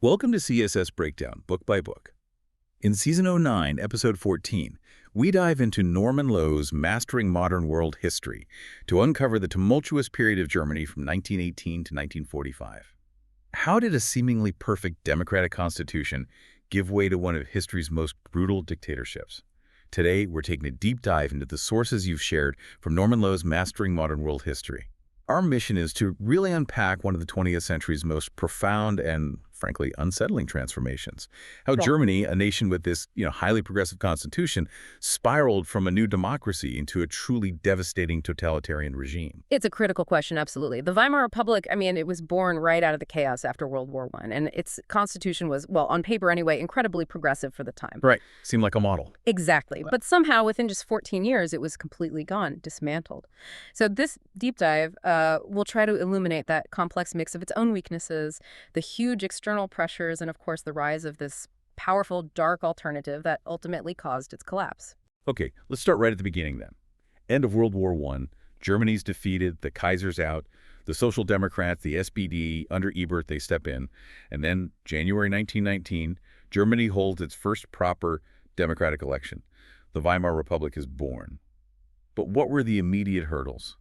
Welcome to CSS Breakdown, book by book. In Season 09, Episode 14, we dive into Norman Lowe's Mastering Modern World History to uncover the tumultuous period of Germany from 1918 to 1945. How did a seemingly perfect democratic constitution give way to one of history's most brutal dictatorships? Today, we're taking a deep dive into the sources you've shared from Norman Lowe's Mastering Modern World History. Our mission is to really unpack one of the 20th century's most profound and, frankly, unsettling transformations. How Germany, a nation with this, highly progressive constitution, spiraled from a new democracy into a truly devastating totalitarian regime. It's a critical question, absolutely. The Weimar Republic, it was born right out of the chaos after World War I, and its constitution was, well, on paper anyway, incredibly progressive for the time. Right. Seemed like a model. Exactly. But somehow, within just 14 years, it was completely gone, dismantled. So this deep dive will try to illuminate that complex mix of its own weaknesses, the huge external pressures, and of course the rise of this powerful dark alternative that ultimately caused its collapse. Okay, let's start right at the beginning then. End of World War I, Germany's defeated, the Kaiser's out, the Social Democrats, the SPD, under Ebert, they step in, and then January 1919, Germany holds its first proper democratic election. The Weimar Republic is born. But what were the immediate hurdles?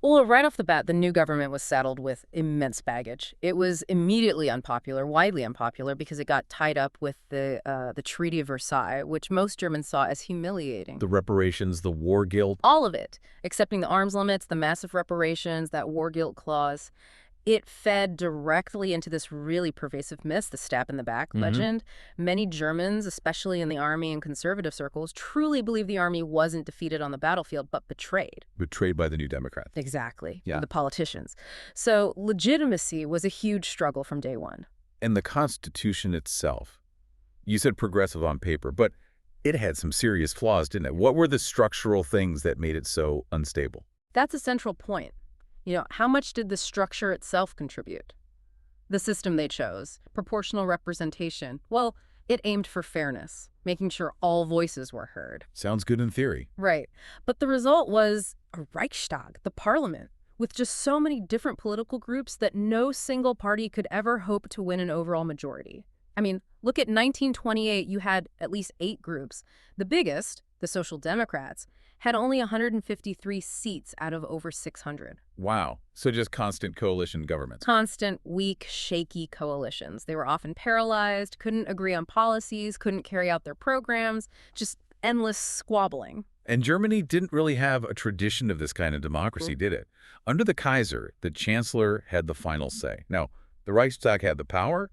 Well, right off the bat, the new government was saddled with immense baggage. It was immediately unpopular, widely unpopular, because it got tied up with the Treaty of Versailles, which most Germans saw as humiliating. The reparations, the war guilt. All of it, accepting the arms limits, the massive reparations, that war guilt clause. It fed directly into this really pervasive myth, the stab in the back legend. Many Germans, especially in the army and conservative circles, truly believe the army wasn't defeated on the battlefield, but betrayed. Betrayed by the New Democrats. Exactly. Yeah. The politicians. So legitimacy was a huge struggle from day one. And the Constitution itself. You said progressive on paper, but it had some serious flaws, didn't it? What were the structural things that made it so unstable? That's a central point. How much did the structure itself contribute? The system they chose, proportional representation, well, it aimed for fairness, making sure all voices were heard. Sounds good in theory. Right. But the result was a Reichstag, the parliament, with just so many different political groups that no single party could ever hope to win an overall majority. Look at 1928, you had at least 8 groups. The biggest, the Social Democrats, had only 153 seats out of over 600. Wow. So just constant coalition governments. Constant, weak, shaky coalitions. They were often paralyzed, couldn't agree on policies, couldn't carry out their programs, just endless squabbling. And Germany didn't really have a tradition of this kind of democracy, did it? Under the Kaiser, the chancellor had the final say. Now, the Reichstag had the power,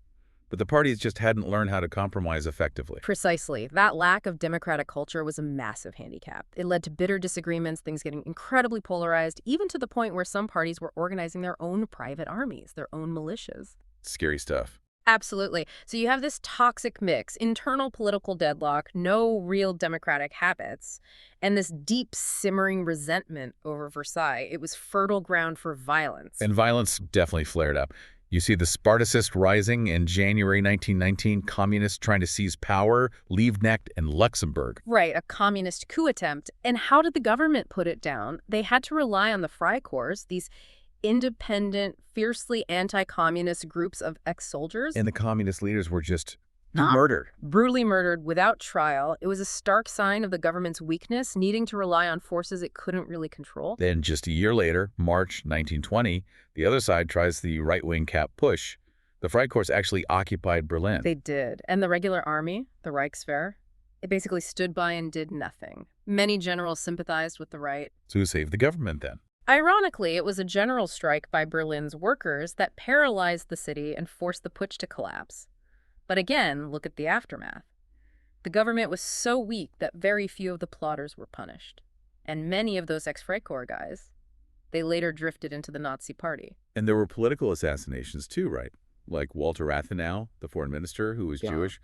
but the parties just hadn't learned how to compromise effectively. Precisely. That lack of democratic culture was a massive handicap. It led to bitter disagreements, things getting incredibly polarized, even to the point where some parties were organizing their own private armies, their own militias. Scary stuff. Absolutely. So you have this toxic mix, internal political deadlock, no real democratic habits, and this deep simmering resentment over Versailles. It was fertile ground for violence. And violence definitely flared up. You see the Spartacist Rising in January 1919, communists trying to seize power, Liebknecht, and Luxembourg. Right, a communist coup attempt. And how did the government put it down? They had to rely on the Freikorps, these independent, fiercely anti-communist groups of ex-soldiers. And the communist leaders were just murdered. Brutally murdered without trial. It was a stark sign of the government's weakness, needing to rely on forces it couldn't really control. Then just a year later, March 1920, the other side tries the right-wing Kapp Putsch. The Freikorps actually occupied Berlin. They did. And the regular army, the Reichswehr, it basically stood by and did nothing. Many generals sympathized with the right. So who saved the government then? Ironically, it was a general strike by Berlin's workers that paralyzed the city and forced the putsch to collapse. But again, look at the aftermath. The government was so weak that very few of the plotters were punished. And many of those ex-Freikorps guys, they later drifted into the Nazi Party. And there were political assassinations too, right? Like Walter Rathenau, the foreign minister who was Jewish,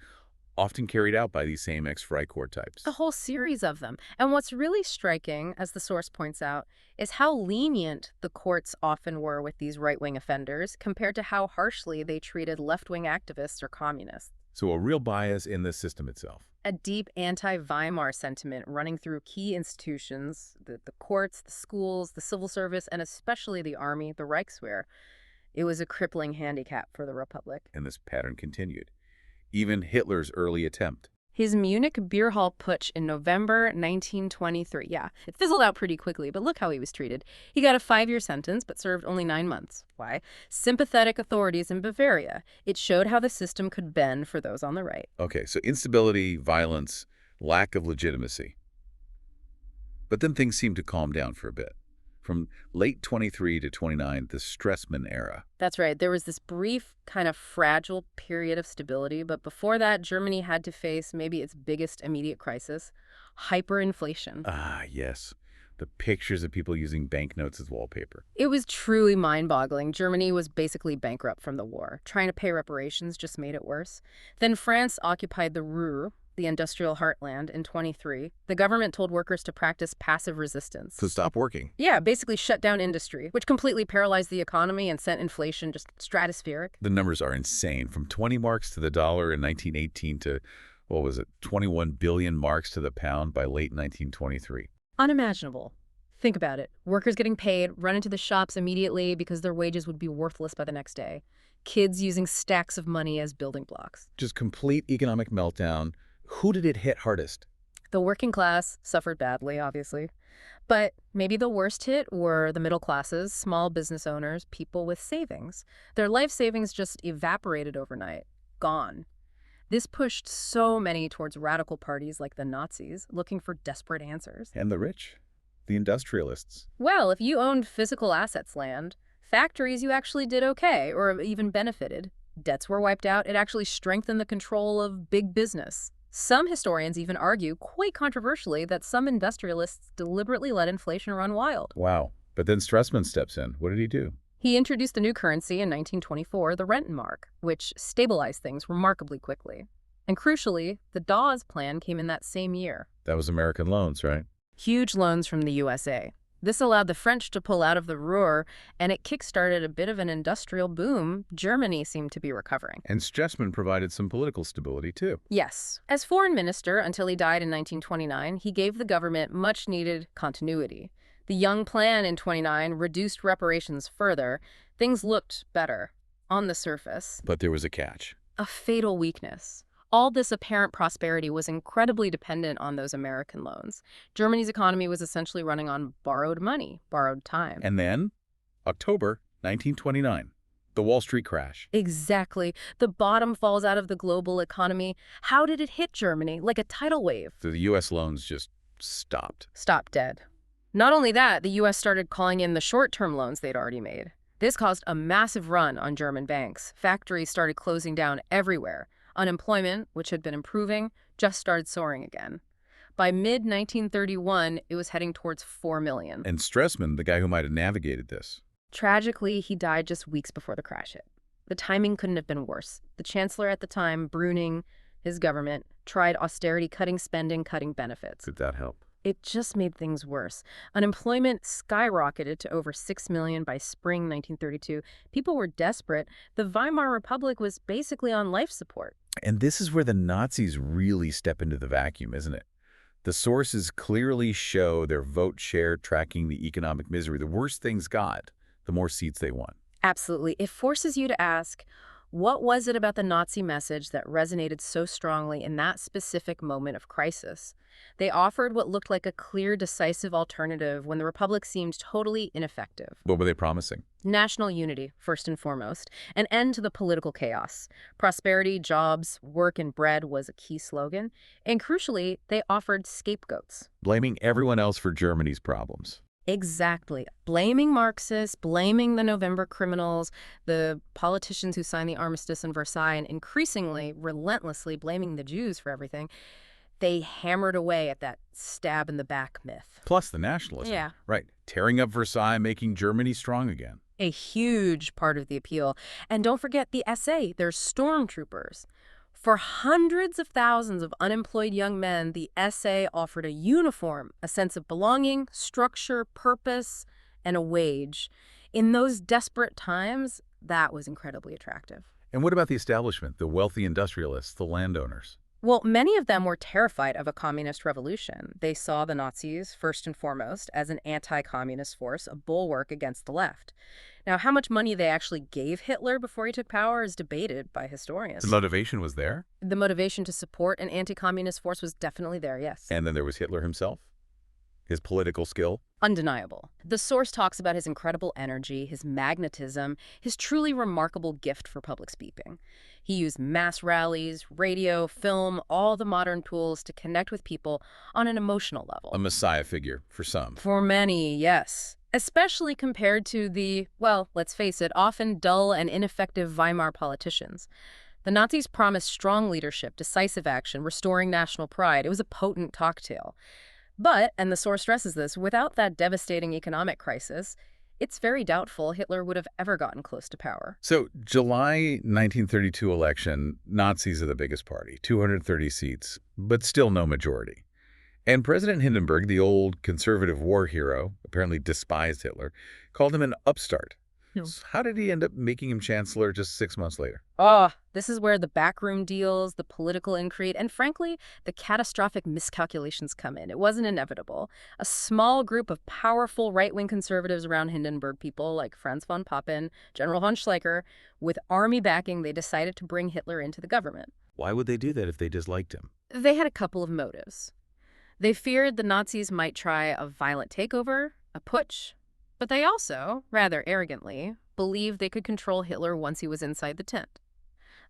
often carried out by these same ex-Freikorps types. A whole series of them. And what's really striking, as the source points out, is how lenient the courts often were with these right-wing offenders compared to how harshly they treated left-wing activists or communists. So a real bias in the system itself. A deep anti-Weimar sentiment running through key institutions, the courts, the schools, the civil service, and especially the army, the Reichswehr. It was a crippling handicap for the Republic. And this pattern continued. Even Hitler's early attempt. His Munich beer hall putsch in November 1923. Yeah, it fizzled out pretty quickly, but look how he was treated. He got a 5-year sentence, but served only 9 months. Why? Sympathetic authorities in Bavaria. It showed how the system could bend for those on the right. Okay, so instability, violence, lack of legitimacy. But then things seemed to calm down for a bit. From late 23 to 29, the Stresemann era. That's right. There was this brief, kind of fragile period of stability, but before that, Germany had to face maybe its biggest immediate crisis, hyperinflation. Ah, yes. The pictures of people using banknotes as wallpaper. It was truly mind-boggling. Germany was basically bankrupt from the war. Trying to pay reparations just made it worse. Then France occupied the Ruhr, the industrial heartland, in 23. The government told workers to practice passive resistance. To stop working. Yeah, basically shut down industry, which completely paralyzed the economy and sent inflation just stratospheric. The numbers are insane. From 20 marks to the dollar in 1918 to, 21 billion marks to the pound by late 1923. Unimaginable. Think about it. Workers getting paid, run into the shops immediately because their wages would be worthless by the next day. Kids using stacks of money as building blocks. Just complete economic meltdown. Who did it hit hardest? The working class suffered badly, obviously. But maybe the worst hit were the middle classes, small business owners, people with savings. Their life savings just evaporated overnight. Gone. This pushed so many towards radical parties like the Nazis, looking for desperate answers. And the rich? The industrialists? Well, if you owned physical assets, land, factories, you actually did okay, or even benefited. Debts were wiped out. It actually strengthened the control of big business. Some historians even argue, quite controversially, that some industrialists deliberately let inflation run wild. Wow. But then Stresemann steps in. What did he do? He introduced a new currency in 1924, the Rentenmark, which stabilized things remarkably quickly. And crucially, the Dawes Plan came in that same year. That was American loans, right? Huge loans from the USA. This allowed the French to pull out of the Ruhr, and it kick-started a bit of an industrial boom. Germany seemed to be recovering. And Stresemann provided some political stability, too. Yes. As foreign minister, until he died in 1929, he gave the government much-needed continuity. The Young Plan in 29 reduced reparations further. Things looked better on the surface. But there was a catch. A fatal weakness. All this apparent prosperity was incredibly dependent on those American loans. Germany's economy was essentially running on borrowed money, borrowed time. And then, October 1929, the Wall Street crash. Exactly. The bottom falls out of the global economy. How did it hit Germany? Like a tidal wave. So the U.S. loans just stopped. Stopped dead. Not only that, the U.S. started calling in the short-term loans they'd already made. This caused a massive run on German banks. Factories started closing down everywhere. Unemployment, which had been improving, just started soaring again. By mid-1931, it was heading towards 4 million. And Stresemann, the guy who might have navigated this. Tragically, he died just weeks before the crash hit. The timing couldn't have been worse. The chancellor at the time, Brüning, his government, tried austerity, cutting spending, cutting benefits. Did that help? It just made things worse. Unemployment skyrocketed to over 6 million by spring 1932. People were desperate. The Weimar Republic was basically on life support. And this is where the Nazis really step into the vacuum, isn't it? The sources clearly show their vote share tracking the economic misery. The worse things got, the more seats they won. Absolutely. It forces you to ask, what was it about the Nazi message that resonated so strongly in that specific moment of crisis? They offered what looked like a clear, decisive alternative when the Republic seemed totally ineffective. What were they promising? National unity, first and foremost, an end to the political chaos. Prosperity, jobs, work, and bread was a key slogan. And crucially, they offered scapegoats. Blaming everyone else for Germany's problems. Exactly. Blaming Marxists, blaming the November criminals, the politicians who signed the armistice in Versailles, and increasingly, relentlessly blaming the Jews for everything. They hammered away at that stab-in-the-back myth. Plus the nationalism. Yeah. Right. Tearing up Versailles, making Germany strong again. A huge part of the appeal. And don't forget the SA, they're stormtroopers. For hundreds of thousands of unemployed young men, the SA offered a uniform, a sense of belonging, structure, purpose, and a wage. In those desperate times, that was incredibly attractive. And what about the establishment, the wealthy industrialists, the landowners? Well, many of them were terrified of a communist revolution. They saw the Nazis, first and foremost, as an anti-communist force, a bulwark against the left. Now, how much money they actually gave Hitler before he took power is debated by historians. The motivation was there? The motivation to support an anti-communist force was definitely there, yes. And then there was Hitler himself? His political skill? Undeniable. The source talks about his incredible energy, his magnetism, his truly remarkable gift for public speaking. He used mass rallies, radio, film, all the modern tools to connect with people on an emotional level. A messiah figure for some. For many, yes. Especially compared to the, well, let's face it, often dull and ineffective Weimar politicians. The Nazis promised strong leadership, decisive action, restoring national pride. It was a potent cocktail. But, and the source stresses this, without that devastating economic crisis, it's very doubtful Hitler would have ever gotten close to power. So, July 1932 election, Nazis are the biggest party, 230 seats, but still no majority. And President Hindenburg, the old conservative war hero, apparently despised Hitler, called him an upstart. So how did he end up making him chancellor just 6 months later? This is where the backroom deals, the political intrigue, and frankly, the catastrophic miscalculations come in. It wasn't inevitable. A small group of powerful right-wing conservatives around Hindenburg, people like Franz von Papen, General von Schleicher, with army backing, they decided to bring Hitler into the government. Why would they do that if they disliked him? They had a couple of motives. They feared the Nazis might try a violent takeover, a putsch, but they also, rather arrogantly, believed they could control Hitler once he was inside the tent.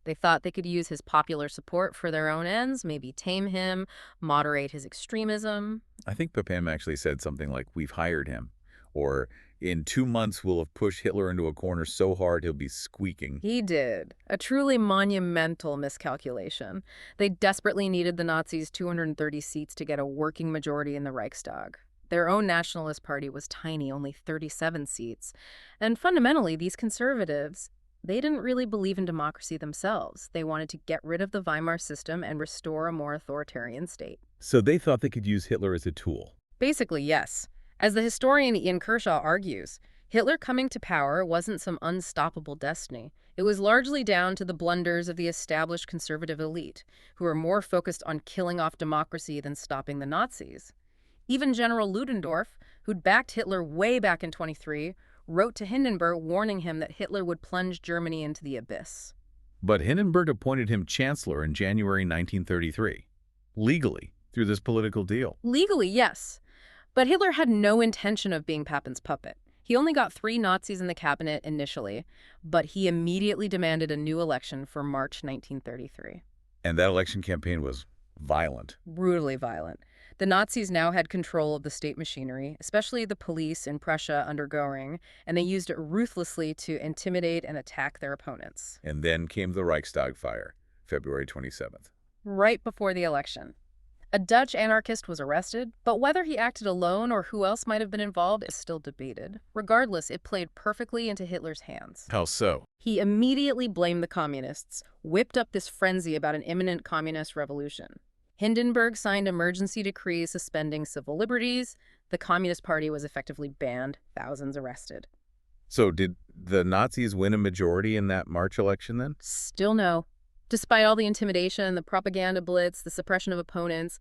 They thought they could use his popular support for their own ends, maybe tame him, moderate his extremism. I think Papen actually said something like, "We've hired him," or "In 2 months we'll have pushed Hitler into a corner so hard he'll be squeaking." He did. A truly monumental miscalculation. They desperately needed the Nazis' 230 seats to get a working majority in the Reichstag. Their own nationalist party was tiny, only 37 seats. And fundamentally, these conservatives, they didn't really believe in democracy themselves. They wanted to get rid of the Weimar system and restore a more authoritarian state. So they thought they could use Hitler as a tool. Basically, yes. As the historian Ian Kershaw argues, Hitler coming to power wasn't some unstoppable destiny. It was largely down to the blunders of the established conservative elite, who were more focused on killing off democracy than stopping the Nazis. Even General Ludendorff, who'd backed Hitler way back in 1923, wrote to Hindenburg warning him that Hitler would plunge Germany into the abyss. But Hindenburg appointed him chancellor in January 1933, legally, through this political deal. Legally, yes. But Hitler had no intention of being Papen's puppet. He only got 3 Nazis in the cabinet initially, but he immediately demanded a new election for March 1933. And that election campaign was violent. Brutally violent. The Nazis now had control of the state machinery, especially the police in Prussia under Göring, and they used it ruthlessly to intimidate and attack their opponents. And then came the Reichstag fire, February 27th. Right before the election. A Dutch anarchist was arrested, but whether he acted alone or who else might have been involved is still debated. Regardless, it played perfectly into Hitler's hands. How so? He immediately blamed the communists, whipped up this frenzy about an imminent communist revolution. Hindenburg signed emergency decrees suspending civil liberties. The Communist Party was effectively banned, thousands arrested. So did the Nazis win a majority in that March election then? Still no. Despite all the intimidation, the propaganda blitz, the suppression of opponents,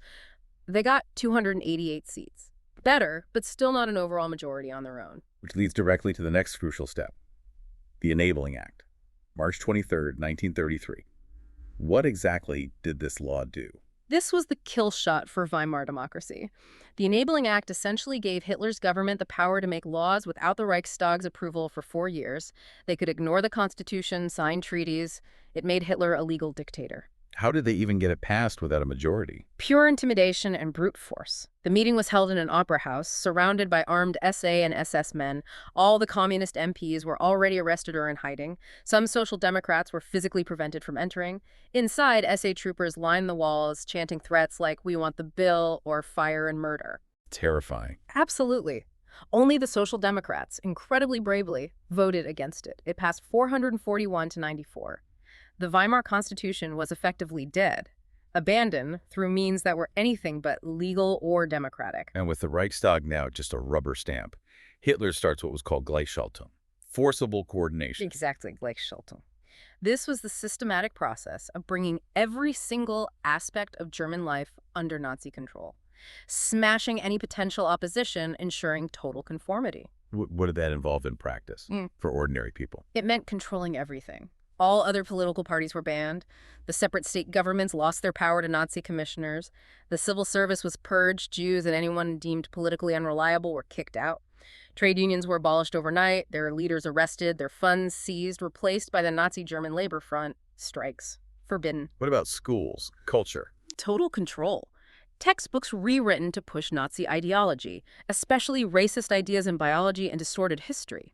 they got 288 seats. Better, but still not an overall majority on their own. Which leads directly to the next crucial step, the Enabling Act, March 23rd, 1933. What exactly did this law do? This was the kill shot for Weimar democracy. The Enabling Act essentially gave Hitler's government the power to make laws without the Reichstag's approval for 4 years. They could ignore the Constitution, sign treaties. It made Hitler a legal dictator. How did they even get it passed without a majority? Pure intimidation and brute force. The meeting was held in an opera house, surrounded by armed SA and SS men. All the communist MPs were already arrested or in hiding. Some social democrats were physically prevented from entering. Inside, SA troopers lined the walls, chanting threats like, "We want the bill," or "fire and murder." Terrifying. Absolutely. Only the Social Democrats, incredibly bravely, voted against it. It passed 441 to 94. The Weimar Constitution was effectively dead, abandoned through means that were anything but legal or democratic. And with the Reichstag now just a rubber stamp, Hitler starts what was called Gleichschaltung, forcible coordination. Exactly, Gleichschaltung. This was the systematic process of bringing every single aspect of German life under Nazi control, smashing any potential opposition, ensuring total conformity. What did that involve in practice for ordinary people? It meant controlling everything. All other political parties were banned. The separate state governments lost their power to Nazi commissioners. The civil service was purged. Jews and anyone deemed politically unreliable were kicked out. Trade unions were abolished overnight, their leaders arrested, their funds seized, replaced by the Nazi German Labor Front. Strikes. Forbidden. What about schools, culture? Total control. Textbooks rewritten to push Nazi ideology, especially racist ideas in biology and distorted history.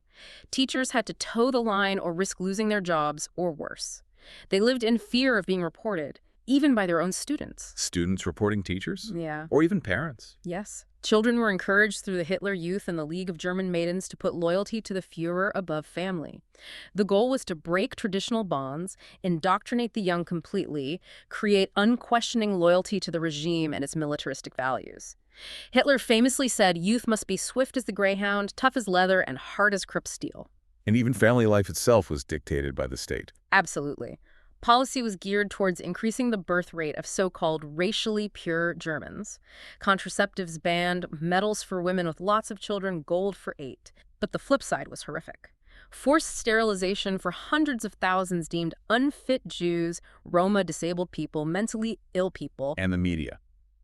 Teachers had to toe the line or risk losing their jobs, or worse. They lived in fear of being reported, even by their own students. Students reporting teachers? Yeah. Or even parents? Yes. Children were encouraged through the Hitler Youth and the League of German Maidens to put loyalty to the Führer above family. The goal was to break traditional bonds, indoctrinate the young completely, create unquestioning loyalty to the regime and its militaristic values. Hitler famously said youth must be swift as the greyhound, tough as leather, and hard as Krupp steel. And even family life itself was dictated by the state. Absolutely. Policy was geared towards increasing the birth rate of so-called racially pure Germans. Contraceptives banned, medals for women with lots of children, gold for 8. But the flip side was horrific. Forced sterilization for hundreds of thousands deemed unfit Jews, Roma, disabled people, mentally ill people. And the media.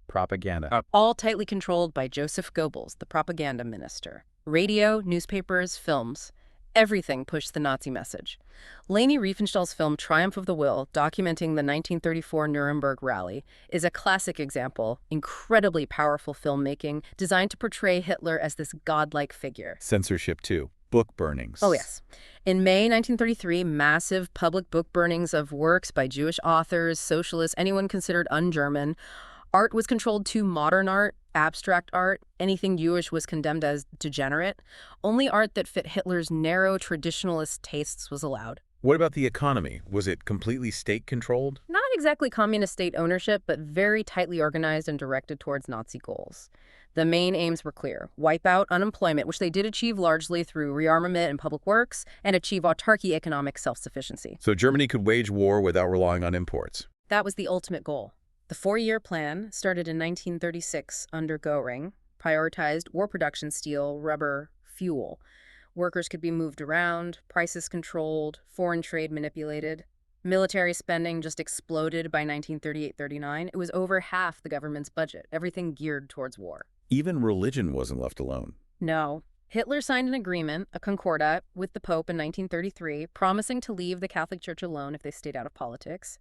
Propaganda. All tightly controlled by Joseph Goebbels, the propaganda minister. Radio, newspapers, films. Everything pushed the Nazi message. Leni Riefenstahl's film Triumph of the Will, documenting the 1934 Nuremberg rally, is a classic example, incredibly powerful filmmaking designed to portray Hitler as this godlike figure. Censorship, too. Book burnings. Oh, yes. In May 1933, massive public book burnings of works by Jewish authors, socialists, anyone considered un-German. Art was controlled to modern art, abstract art. Anything Jewish was condemned as degenerate. Only art that fit Hitler's narrow traditionalist tastes was allowed. What about the economy? Was it completely state-controlled? Not exactly communist state ownership, but very tightly organized and directed towards Nazi goals. The main aims were clear: wipe out unemployment, which they did achieve largely through rearmament and public works, and achieve autarky, economic self-sufficiency. So Germany could wage war without relying on imports. That was the ultimate goal. The 4-year plan, started in 1936 under Göring, prioritized war production steel, rubber, fuel. Workers could be moved around, prices controlled, foreign trade manipulated. Military spending just exploded by 1938-39. It was over half the government's budget, everything geared towards war. Even religion wasn't left alone. No. Hitler signed an agreement, a concordat, with the Pope in 1933, promising to leave the Catholic Church alone if they stayed out of politics.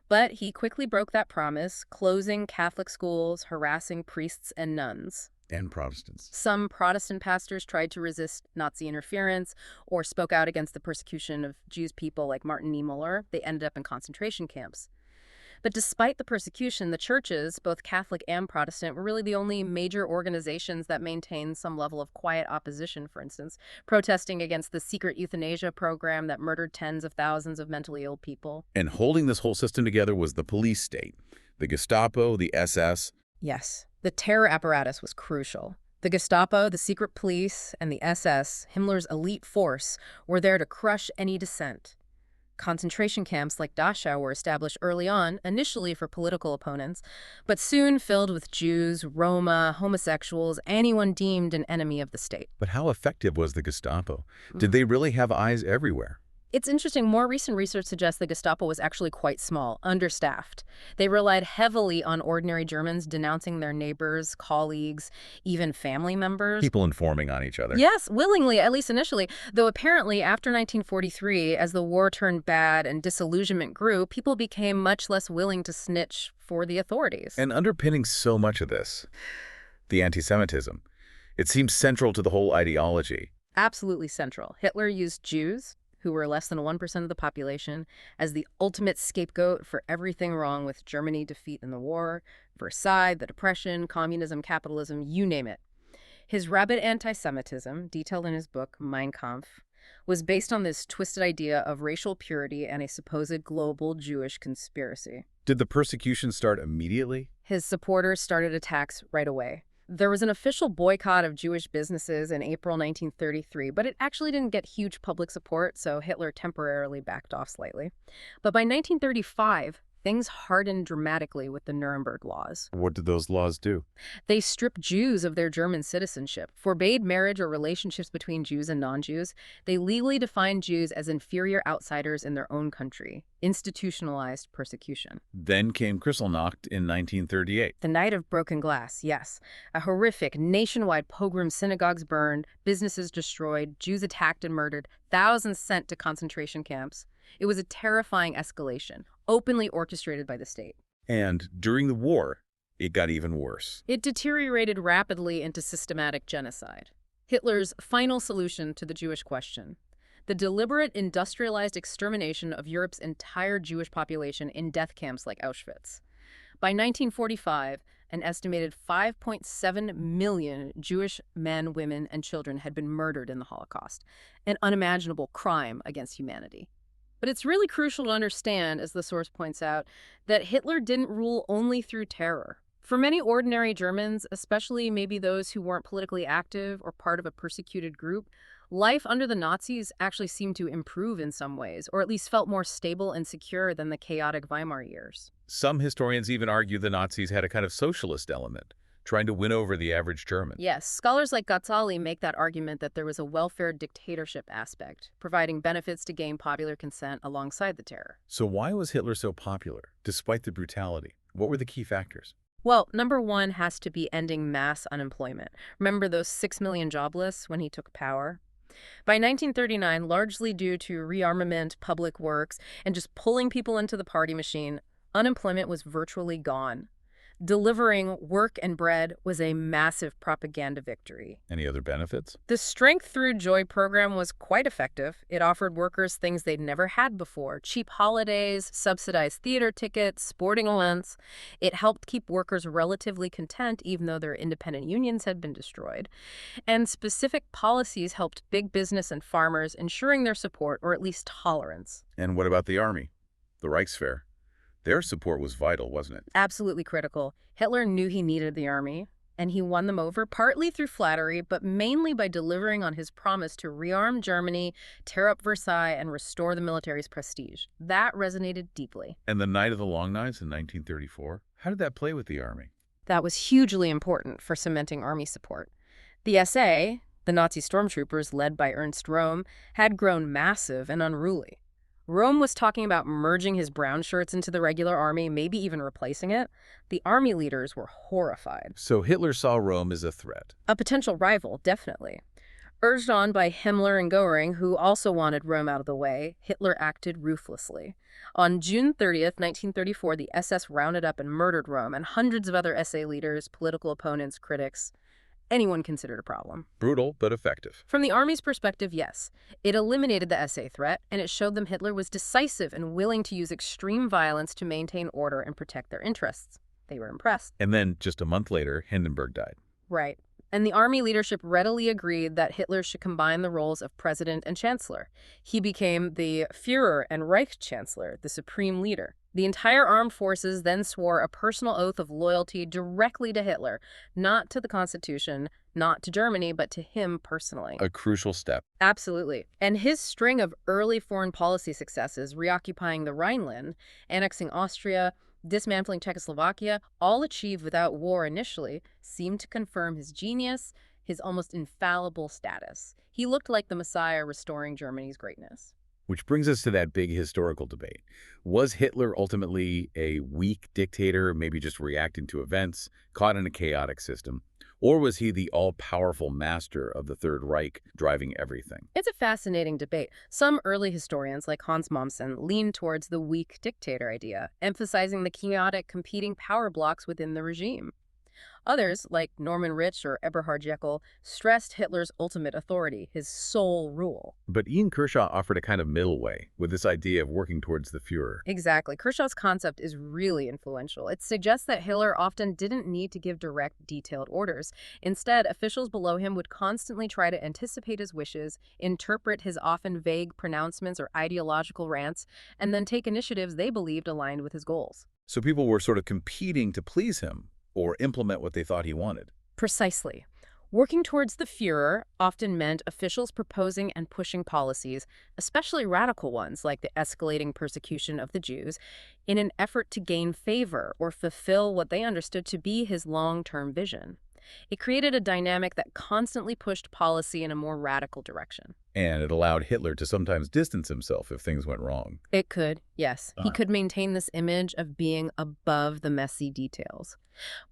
But he quickly broke that promise, closing Catholic schools, harassing priests and nuns. And Protestants. Some Protestant pastors tried to resist Nazi interference or spoke out against the persecution of Jewish people like Martin Niemöller. They ended up in concentration camps. But despite the persecution, the churches, both Catholic and Protestant, were really the only major organizations that maintained some level of quiet opposition, for instance, protesting against the secret euthanasia program that murdered tens of thousands of mentally ill people. And holding this whole system together was the police state, the Gestapo, the SS. Yes, the terror apparatus was crucial. The Gestapo, the secret police, and the SS, Himmler's elite force, were there to crush any dissent. Concentration camps like Dachau were established early on, initially for political opponents, but soon filled with Jews, Roma, homosexuals, anyone deemed an enemy of the state. But how effective was the Gestapo? Did they really have eyes everywhere? It's interesting, more recent research suggests the Gestapo was actually quite small, understaffed. They relied heavily on ordinary Germans denouncing their neighbors, colleagues, even family members. People informing on each other. Yes, willingly, at least initially. Though apparently after 1943, as the war turned bad and disillusionment grew, people became much less willing to snitch for the authorities. And underpinning so much of this, the anti-Semitism. It seems central to the whole ideology. Absolutely central. Hitler used Jews, who were less than 1% of the population, as the ultimate scapegoat for everything wrong with Germany defeat in the war, Versailles, the Depression, communism, capitalism, you name it. His rabid anti-Semitism, detailed in his book Mein Kampf, was based on this twisted idea of racial purity and a supposed global Jewish conspiracy. Did the persecution start immediately? His supporters started attacks right away. There was an official boycott of Jewish businesses in April 1933, but it actually didn't get huge public support, so Hitler temporarily backed off slightly. But by 1935, things hardened dramatically with the Nuremberg laws. What did those laws do? They stripped Jews of their German citizenship, forbade marriage or relationships between Jews and non-Jews. They legally defined Jews as inferior outsiders in their own country, institutionalized persecution. Then came Kristallnacht in 1938. The Night of Broken Glass, yes. A horrific, nationwide pogrom, synagogues burned, businesses destroyed, Jews attacked and murdered, thousands sent to concentration camps. It was a terrifying escalation, openly orchestrated by the state. And during the war, it got even worse. It deteriorated rapidly into systematic genocide. Hitler's final solution to the Jewish question: the deliberate industrialized extermination of Europe's entire Jewish population in death camps like Auschwitz. By 1945, an estimated 5.7 million Jewish men, women, and children had been murdered in the Holocaust, an unimaginable crime against humanity. But it's really crucial to understand, as the source points out, that Hitler didn't rule only through terror. For many ordinary Germans, especially maybe those who weren't politically active or part of a persecuted group, life under the Nazis actually seemed to improve in some ways, or at least felt more stable and secure than the chaotic Weimar years. Some historians even argue the Nazis had a kind of socialist element, trying to win over the average German. Yes, scholars like Ghazzali make that argument that there was a welfare dictatorship aspect, providing benefits to gain popular consent alongside the terror. So why was Hitler so popular, despite the brutality? What were the key factors? Well, number one has to be ending mass unemployment. Remember those 6 million jobless when he took power? By 1939, largely due to rearmament, public works, and just pulling people into the party machine, unemployment was virtually gone. Delivering work and bread was a massive propaganda victory. Any other benefits? The Strength Through Joy program was quite effective. It offered workers things they'd never had before: cheap holidays, subsidized theater tickets, sporting events. It helped keep workers relatively content even though their independent unions had been destroyed. And specific policies helped big business and farmers, ensuring their support, or at least tolerance. And what about the army? The Reichswehr? Their support was vital, wasn't it? Absolutely critical. Hitler knew he needed the army, and he won them over partly through flattery, but mainly by delivering on his promise to rearm Germany, tear up Versailles, and restore the military's prestige. That resonated deeply. And the Night of the Long Knives in 1934? How did that play with the army? That was hugely important for cementing army support. The SA, the Nazi stormtroopers led by Ernst Röhm, had grown massive and unruly. Röhm was talking about merging his brown shirts into the regular army, maybe even replacing it. The army leaders were horrified. So Hitler saw Röhm as a threat. A potential rival, definitely. Urged on by Himmler and Göring, who also wanted Röhm out of the way, Hitler acted ruthlessly. On June 30th, 1934, the SS rounded up and murdered Röhm and hundreds of other SA leaders, political opponents, critics. Anyone considered a problem. Brutal, but effective. From the army's perspective, yes. It eliminated the SA threat, and it showed them Hitler was decisive and willing to use extreme violence to maintain order and protect their interests. They were impressed. And then, just a month later, Hindenburg died. Right. And the army leadership readily agreed that Hitler should combine the roles of president and chancellor. He became the Führer and Reich Chancellor, the supreme leader. The entire armed forces then swore a personal oath of loyalty directly to Hitler, not to the Constitution, not to Germany, but to him personally. A crucial step. Absolutely. And his string of early foreign policy successes, reoccupying the Rhineland, annexing Austria, dismantling Czechoslovakia, all achieved without war initially, seemed to confirm his genius, his almost infallible status. He looked like the Messiah restoring Germany's greatness. Which brings us to that big historical debate. Was Hitler ultimately a weak dictator, maybe just reacting to events, caught in a chaotic system? Or was he the all-powerful master of the Third Reich, driving everything? It's a fascinating debate. Some early historians, like Hans Mommsen, lean towards the weak dictator idea, emphasizing the chaotic competing power blocks within the regime. Others, like Norman Rich or Eberhard Jekyll, stressed Hitler's ultimate authority, his sole rule. But Ian Kershaw offered a kind of middle way, with this idea of working towards the Führer. Exactly. Kershaw's concept is really influential. It suggests that Hitler often didn't need to give direct, detailed orders. Instead, officials below him would constantly try to anticipate his wishes, interpret his often vague pronouncements or ideological rants, and then take initiatives they believed aligned with his goals. So people were sort of competing to please him, or implement what they thought he wanted. Precisely. Working towards the Führer often meant officials proposing and pushing policies, especially radical ones like the escalating persecution of the Jews, in an effort to gain favor or fulfill what they understood to be his long-term vision. It created a dynamic that constantly pushed policy in a more radical direction. And it allowed Hitler to sometimes distance himself if things went wrong. It could, yes. He could maintain this image of being above the messy details.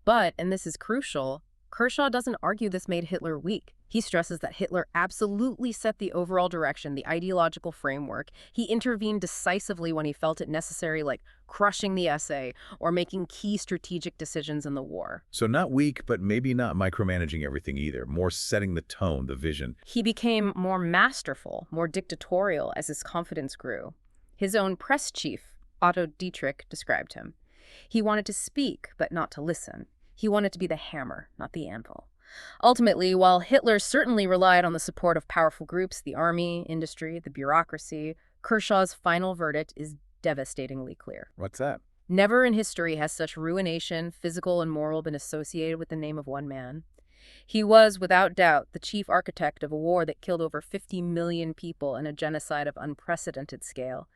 But, and this is crucial, Kershaw doesn't argue this made Hitler weak. He stresses that Hitler absolutely set the overall direction, the ideological framework. He intervened decisively when he felt it necessary, like crushing the SA or making key strategic decisions in the war. So not weak, but maybe not micromanaging everything either, more setting the tone, the vision. He became more masterful, more dictatorial as his confidence grew. His own press chief, Otto Dietrich, described him. He wanted to speak, but not to listen. He wanted to be the hammer, not the anvil. Ultimately, while Hitler certainly relied on the support of powerful groups, the army, industry, the bureaucracy, Kershaw's final verdict is devastatingly clear. What's that? Never in history has such ruination, physical and moral, been associated with the name of one man. He was, without doubt, the chief architect of a war that killed over 50 million people and a genocide of unprecedented scale.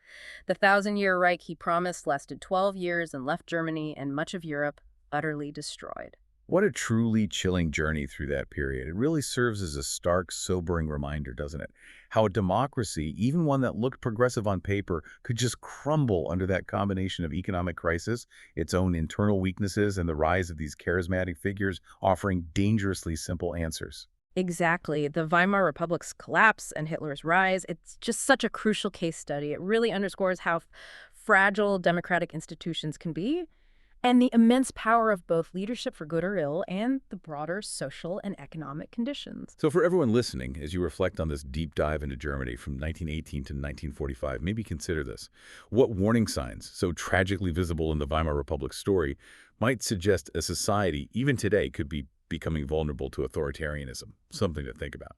The Thousand-Year Reich he promised lasted 12 years and left Germany and much of Europe utterly destroyed. What a truly chilling journey through that period. It really serves as a stark, sobering reminder, doesn't it? How a democracy, even one that looked progressive on paper, could just crumble under that combination of economic crisis, its own internal weaknesses, and the rise of these charismatic figures offering dangerously simple answers. Exactly. The Weimar Republic's collapse and Hitler's rise, it's just such a crucial case study. It really underscores how fragile democratic institutions can be, and the immense power of both leadership for good or ill and the broader social and economic conditions. So for everyone listening, as you reflect on this deep dive into Germany from 1918 to 1945, maybe consider this. What warning signs, so tragically visible in the Weimar Republic story, might suggest a society, even today, could be becoming vulnerable to authoritarianism? Something to think about.